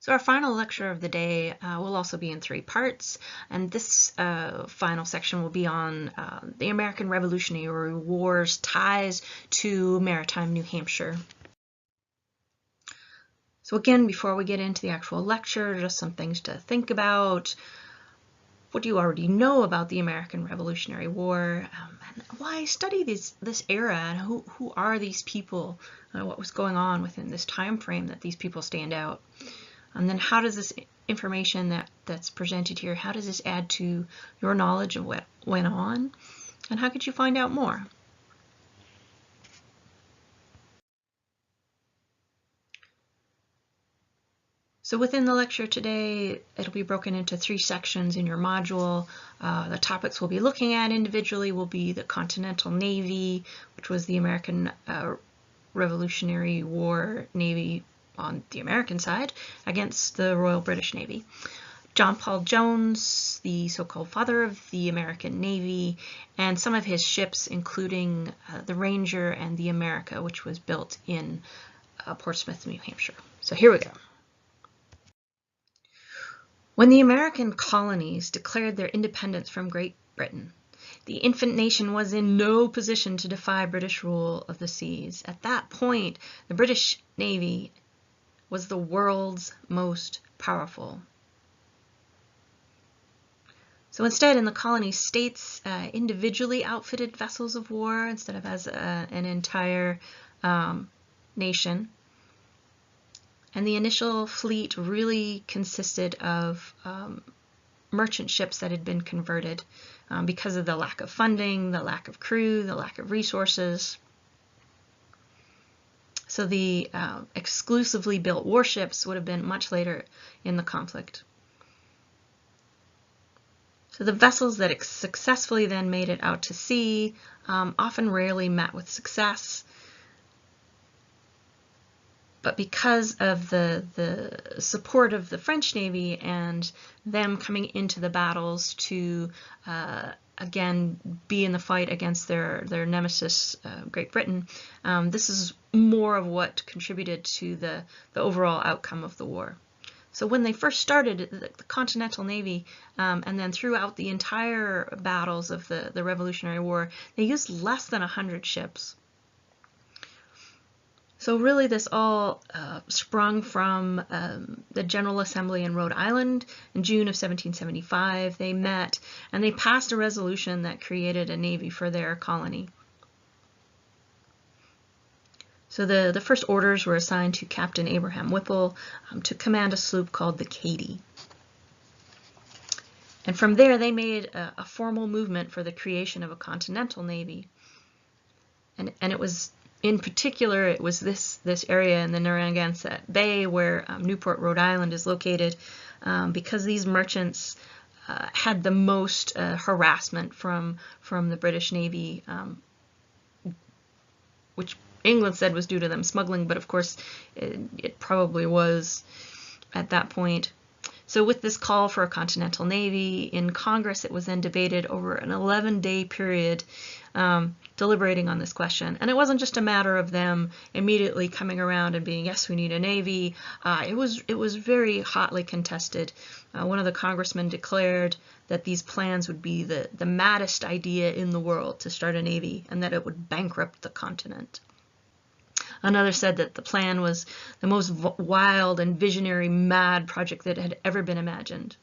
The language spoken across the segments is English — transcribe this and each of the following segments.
So our final lecture of the day will also be in 3 parts, and this final section will be on the American Revolutionary War's ties to maritime New Hampshire. So again, before we get into the actual lecture, just some things to think about. What do you already know about the American Revolutionary War, and why study this era, and who are these people, what was going on within this time frame that these people stand out? And then how does this information that's presented here, how does this add to your knowledge of what went on? And how could you find out more? So within the lecture today, it'll be broken into 3 sections in your module. The topics we'll be looking at individually will be the Continental Navy, which was the American Revolutionary War Navy on the American side against the Royal British Navy. John Paul Jones, the so-called father of the American Navy, and some of his ships, including the Ranger and the America, which was built in Portsmouth, New Hampshire. So here we go. When the American colonies declared their independence from Great Britain, the infant nation was in no position to defy British rule of the seas. At that point, the British Navy was the world's most powerful. So instead, in the colony, states individually outfitted vessels of war instead of as an entire nation. And the initial fleet really consisted of merchant ships that had been converted because of the lack of funding, the lack of crew, the lack of resources. So the exclusively built warships would have been much later in the conflict. So the vessels that successfully then made it out to sea often rarely met with success. But because of the support of the French Navy and them coming into the battles to again be in the fight against their nemesis, Great Britain, this is more of what contributed to the overall outcome of the war. So when they first started, the Continental Navy, and then throughout the entire battles of the Revolutionary War, they used less than 100 ships. So really this all sprung from the General Assembly in Rhode Island in June of 1775. They met and they passed a resolution that created a navy for their colony. So the first orders were assigned to Captain Abraham Whipple to command a sloop called the Katy. And from there they made a formal movement for the creation of a continental navy. And it was, in particular, it was this area in the Narragansett Bay where Newport, Rhode Island is located, because these merchants had the most harassment from the British Navy, which England said was due to them smuggling, but of course it probably was at that point. So with this call for a continental navy in Congress, it was then debated over an 11-day period, deliberating on this question. And it wasn't just a matter of them immediately coming around and being, yes, we need a navy. It was very hotly contested. One of the congressmen declared that these plans would be the maddest idea in the world to start a navy, and that it would bankrupt the continent. Another said that the plan was the most wild and visionary, mad project that had ever been imagined.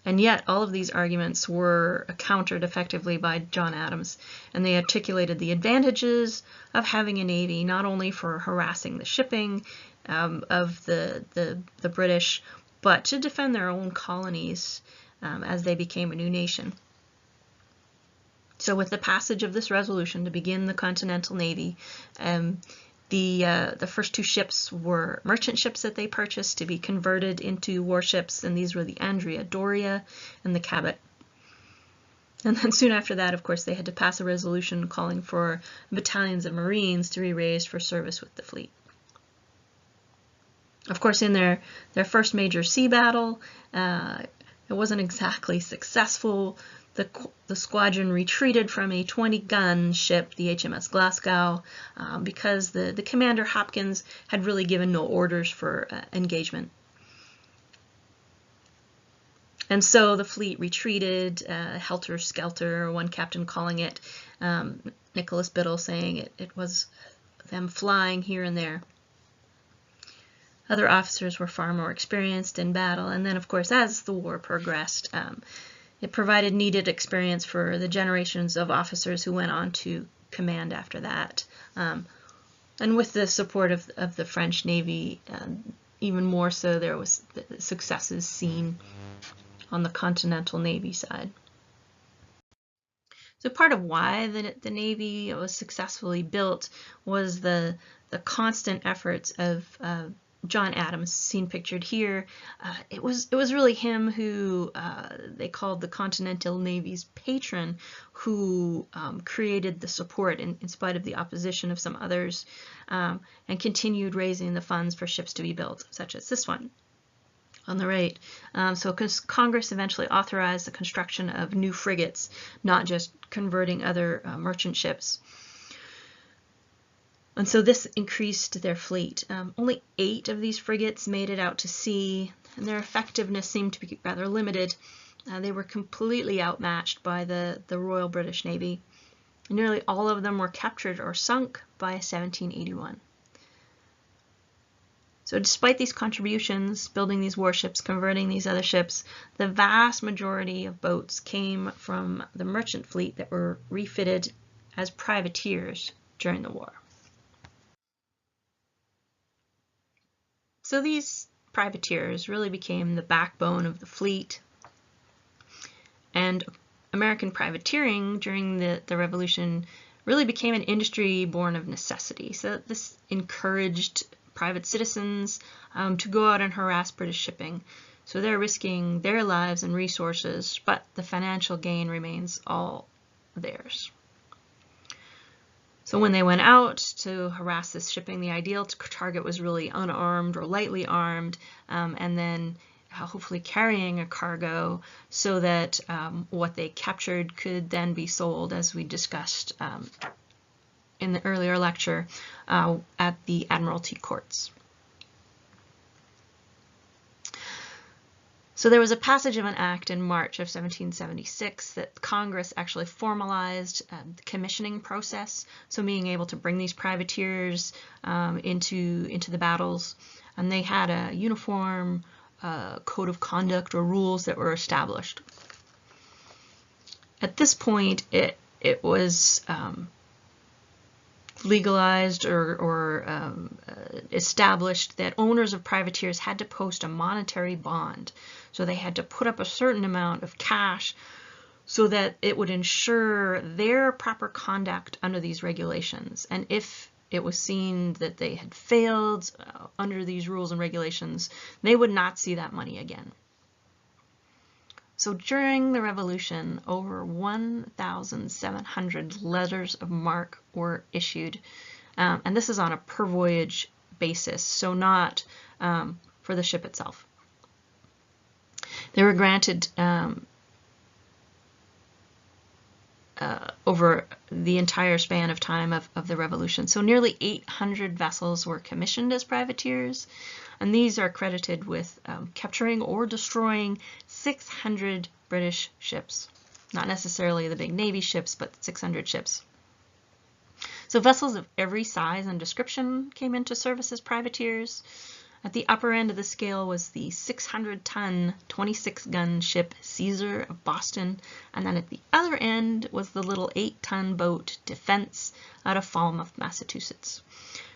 And yet all of these arguments were countered effectively by John Adams, and they articulated the advantages of having a navy, not only for harassing the shipping of the British, but to defend their own colonies as they became a new nation. So with the passage of this resolution to begin the Continental Navy, the first 2 ships were merchant ships that they purchased to be converted into warships, and these were the Andrea Doria and the Cabot. And then soon after that, of course, they had to pass a resolution calling for battalions of Marines to be raised for service with the fleet. Of course, in their first major sea battle, it wasn't exactly successful. The squadron retreated from a 20-gun ship, the HMS Glasgow, because the commander, Hopkins, had really given no orders for engagement. And so the fleet retreated, helter-skelter, one captain calling it, Nicholas Biddle saying it was them flying here and there. Other officers were far more experienced in battle, and then, of course, as the war progressed, it provided needed experience for the generations of officers who went on to command after that. And with the support of the French Navy, even more so, there was successes seen on the Continental Navy side. So part of why the Navy was successfully built was the constant efforts of John Adams, seen pictured here. It was really him who they called the Continental Navy's patron, who created the support in spite of the opposition of some others, and continued raising the funds for ships to be built, such as this one on the right. So Congress eventually authorized the construction of new frigates, not just converting other merchant ships. And so this increased their fleet. Only 8 of these frigates made it out to sea, and their effectiveness seemed to be rather limited. They were completely outmatched by the Royal British Navy. Nearly all of them were captured or sunk by 1781. So despite these contributions, building these warships, converting these other ships, the vast majority of boats came from the merchant fleet that were refitted as privateers during the war. So these privateers really became the backbone of the fleet, and American privateering during the Revolution really became an industry born of necessity. So this encouraged private citizens to go out and harass British shipping. So they're risking their lives and resources, but the financial gain remains all theirs. So when they went out to harass this shipping, the ideal target was really unarmed or lightly armed, and then hopefully carrying a cargo so that what they captured could then be sold, as we discussed in the earlier lecture, at the Admiralty courts. So there was a passage of an act in March of 1776 that Congress actually formalized the commissioning process, so being able to bring these privateers into the battles, and they had a uniform code of conduct or rules that were established. At this point, it was legalized or established that owners of privateers had to post a monetary bond. So they had to put up a certain amount of cash so that it would ensure their proper conduct under these regulations. And if it was seen that they had failed under these rules and regulations, they would not see that money again. So during the Revolution, over 1,700 letters of marque were issued, and this is on a per voyage basis, so not for the ship itself. They were granted over the entire span of time of the Revolution. So nearly 800 vessels were commissioned as privateers, and these are credited with capturing or destroying 600 British ships. Not necessarily the big Navy ships, but 600 ships. So vessels of every size and description came into service as privateers. At the upper end of the scale was the 600-ton, 26-gun ship Caesar of Boston, and then at the other end was the little 8-ton boat Defense out of Falmouth, Massachusetts.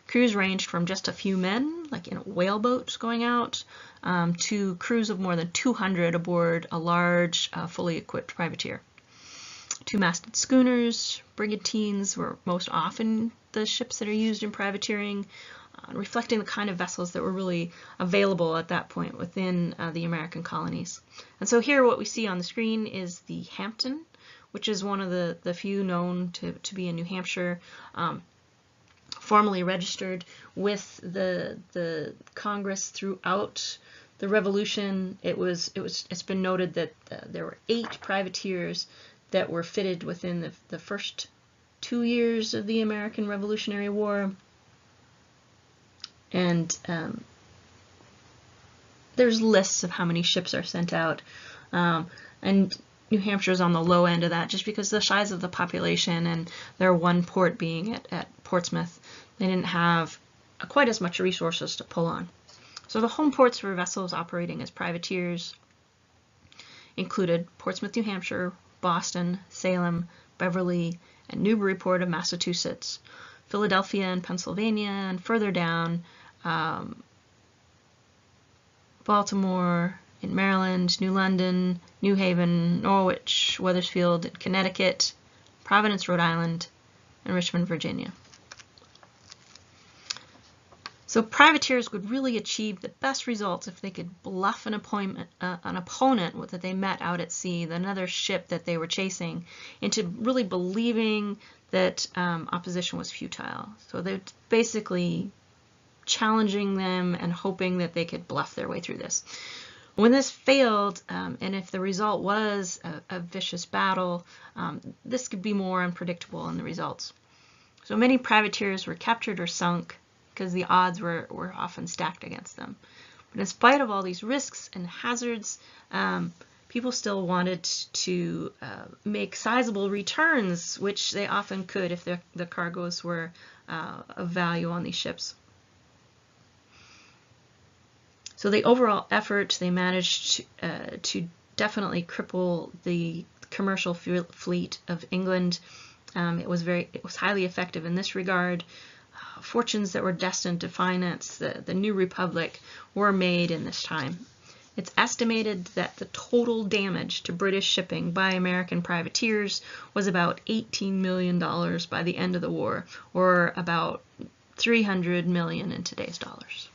Crews ranged from just a few men, like in a whaleboat going out, to crews of more than 200 aboard a large, fully equipped privateer. Two-masted schooners, brigantines were most often the ships that are used in privateering, reflecting the kind of vessels that were really available at that point within the American colonies. And so here what we see on the screen is the Hampton, which is one of the few known to be in New Hampshire, formally registered with the Congress throughout the Revolution, it's been noted that there were 8 privateers that were fitted within the first 2 years of the American Revolutionary War. And there's lists of how many ships are sent out. And New Hampshire's on the low end of that just because of the size of the population and their one port being at Portsmouth. They didn't have quite as much resources to pull on. So the home ports for vessels operating as privateers included Portsmouth, New Hampshire, Boston, Salem, Beverly, and Newburyport of Massachusetts, Philadelphia and Pennsylvania, and further down, Baltimore in Maryland, New London, New Haven, Norwich, Wethersfield, Connecticut, Providence, Rhode Island, and Richmond, Virginia. So privateers would really achieve the best results if they could bluff an opponent that they met out at sea, another ship that they were chasing, into really believing that opposition was futile. So they're basically challenging them and hoping that they could bluff their way through this. When this failed, and if the result was a vicious battle, this could be more unpredictable in the results. So many privateers were captured or sunk because the odds were often stacked against them. But in spite of all these risks and hazards, people still wanted to make sizable returns, which they often could if the cargoes were of value on these ships. So the overall effort, they managed to definitely cripple the commercial fleet of England. It was highly effective in this regard. Fortunes that were destined to finance the new republic were made in this time. It's estimated that the total damage to British shipping by American privateers was about $18 million by the end of the war, or about $300 million in today's dollars.